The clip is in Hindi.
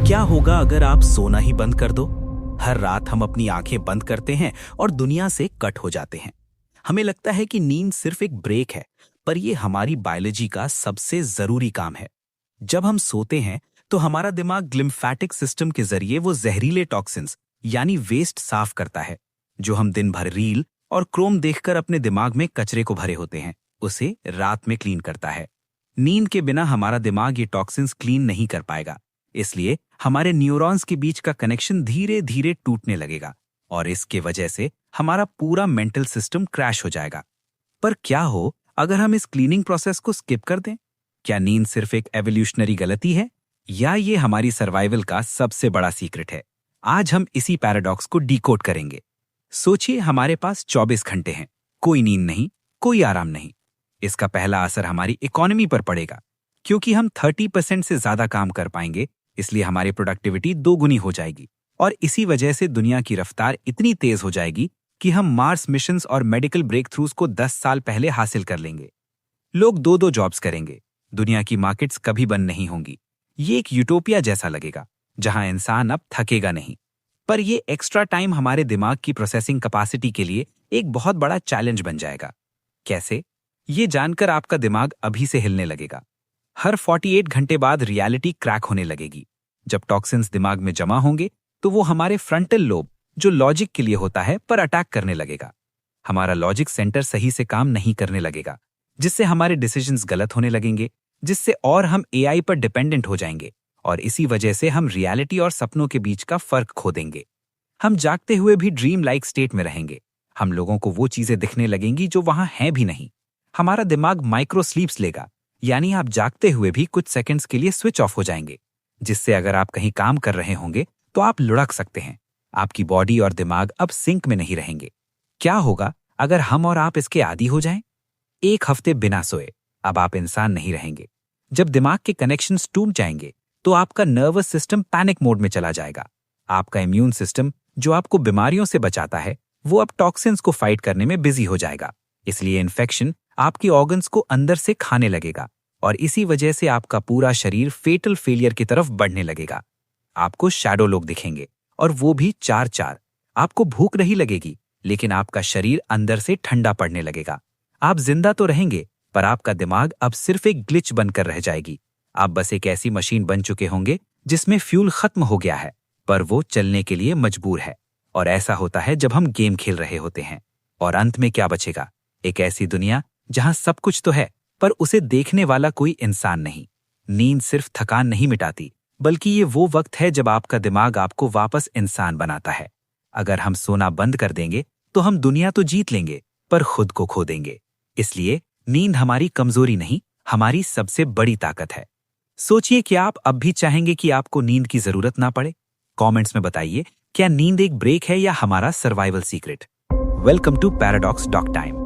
क्या होगा अगर आप सोना ही बंद कर दो? हर रात हम अपनी आंखें बंद करते हैं और दुनिया से कट हो जाते हैं। हमें लगता है कि नींद सिर्फ एक ब्रेक है, पर यह हमारी बायोलॉजी का सबसे जरूरी काम है। जब हम सोते हैं तो हमारा दिमाग लिम्फेटिक सिस्टम के जरिए वो जहरीले टॉक्सिन्स यानी वेस्ट साफ करता है, जो हम दिन भर रील और क्रोम देखकर अपने दिमाग में कचरे को भरे होते हैं, उसे रात में क्लीन करता है। नींद के बिना हमारा दिमाग ये टॉक्सिन्स क्लीन नहीं कर पाएगा, इसलिए हमारे न्यूरॉन्स के बीच का कनेक्शन धीरे धीरे टूटने लगेगा और इसके वजह से हमारा पूरा मेंटल सिस्टम क्रैश हो जाएगा। पर क्या हो अगर हम इस क्लीनिंग प्रोसेस को स्किप कर दें? क्या नींद सिर्फ एक एवोल्यूशनरी गलती है या ये हमारी सर्वाइवल का सबसे बड़ा सीक्रेट है? आज हम इसी पैराडॉक्स को डीकोड करेंगे। सोचिए, हमारे पास 24 घंटे हैं, कोई नींद नहीं, कोई आराम नहीं। इसका पहला असर हमारी इकोनॉमी पर पड़ेगा, क्योंकि हम 30% से ज्यादा काम कर पाएंगे, इसलिए हमारी प्रोडक्टिविटी 2 गुनी हो जाएगी और इसी वजह से दुनिया की रफ्तार इतनी तेज हो जाएगी कि हम मार्स मिशंस और मेडिकल ब्रेक थ्रूज को 10 साल पहले हासिल कर लेंगे। लोग 2-2 जॉब्स करेंगे, दुनिया की मार्केट्स कभी बंद नहीं होंगी। ये एक यूटोपिया जैसा लगेगा जहां इंसान अब थकेगा नहीं। पर ये एक्स्ट्रा टाइम हमारे दिमाग की प्रोसेसिंग कैपेसिटी के लिए एक बहुत बड़ा चैलेंज बन जाएगा। कैसे? ये जानकर आपका दिमाग अभी से हिलने लगेगा। हर 48 घंटे बाद रियलिटी क्रैक होने लगेगी। जब टॉक्सिन्स दिमाग में जमा होंगे तो वो हमारे फ्रंटल लोब, जो लॉजिक के लिए होता है, पर अटैक करने लगेगा। हमारा लॉजिक सेंटर सही से काम नहीं करने लगेगा, जिससे हमारे डिसीजंस गलत होने लगेंगे, जिससे और हम एआई पर डिपेंडेंट हो जाएंगे और इसी वजह से हम रियलिटी और सपनों के बीच का फर्क खो देंगे। हम जागते हुए भी ड्रीम लाइक स्टेट में रहेंगे। हम लोगों को वो चीजें दिखने लगेंगी जो वहां हैं भी नहीं। हमारा दिमाग माइक्रो स्लीप्स लेगा, यानी आप जागते हुए भी कुछ सेकंड्स के लिए स्विच ऑफ हो जाएंगे, जिससे अगर आप कहीं काम कर रहे होंगे तो आप लुढ़क सकते हैं। आपकी बॉडी और दिमाग अब सिंक में नहीं रहेंगे। क्या होगा अगर हम और आप इसके आदी हो जाएं? 1 हफ्ते बिना सोए अब आप इंसान नहीं रहेंगे। जब दिमाग के कनेक्शंस टूट जाएंगे तो आपका नर्वस सिस्टम पैनिक मोड में चला जाएगा। आपका इम्यून सिस्टम, जो आपको बीमारियों से बचाता है, वो अब टॉक्सिन्स को फाइट करने में बिजी हो जाएगा। इसलिए इन्फेक्शन आपके ऑर्गन्स को अंदर से खाने लगेगा और इसी वजह से आपका पूरा शरीर फेटल फेलियर की तरफ बढ़ने लगेगा। आपको शैडो लोग दिखेंगे, और वो भी 4-4। आपको भूख नहीं लगेगी, लेकिन आपका शरीर अंदर से ठंडा पड़ने लगेगा। आप जिंदा तो रहेंगे, पर आपका दिमाग अब सिर्फ एक ग्लिच बनकर रह जाएगी। आप बस एक ऐसी मशीन बन चुके होंगे जिसमें फ्यूल खत्म हो गया है, पर वो चलने के लिए मजबूर है। और ऐसा होता है जब हम गेम खेल रहे होते हैं। और अंत में क्या बचेगा? एक ऐसी दुनिया जहां सब कुछ तो है, पर उसे देखने वाला कोई इंसान नहीं। नींद सिर्फ थकान नहीं मिटाती, बल्कि ये वो वक्त है जब आपका दिमाग आपको वापस इंसान बनाता है। अगर हम सोना बंद कर देंगे तो हम दुनिया तो जीत लेंगे, पर खुद को खो देंगे। इसलिए नींद हमारी कमजोरी नहीं, हमारी सबसे बड़ी ताकत है। सोचिए कि आप अब भी चाहेंगे कि आपको नींद की जरूरत ना पड़े। कमेंट्स में बताइए, क्या नींद एक ब्रेक है या हमारा survival secret? Welcome to paradox doc time.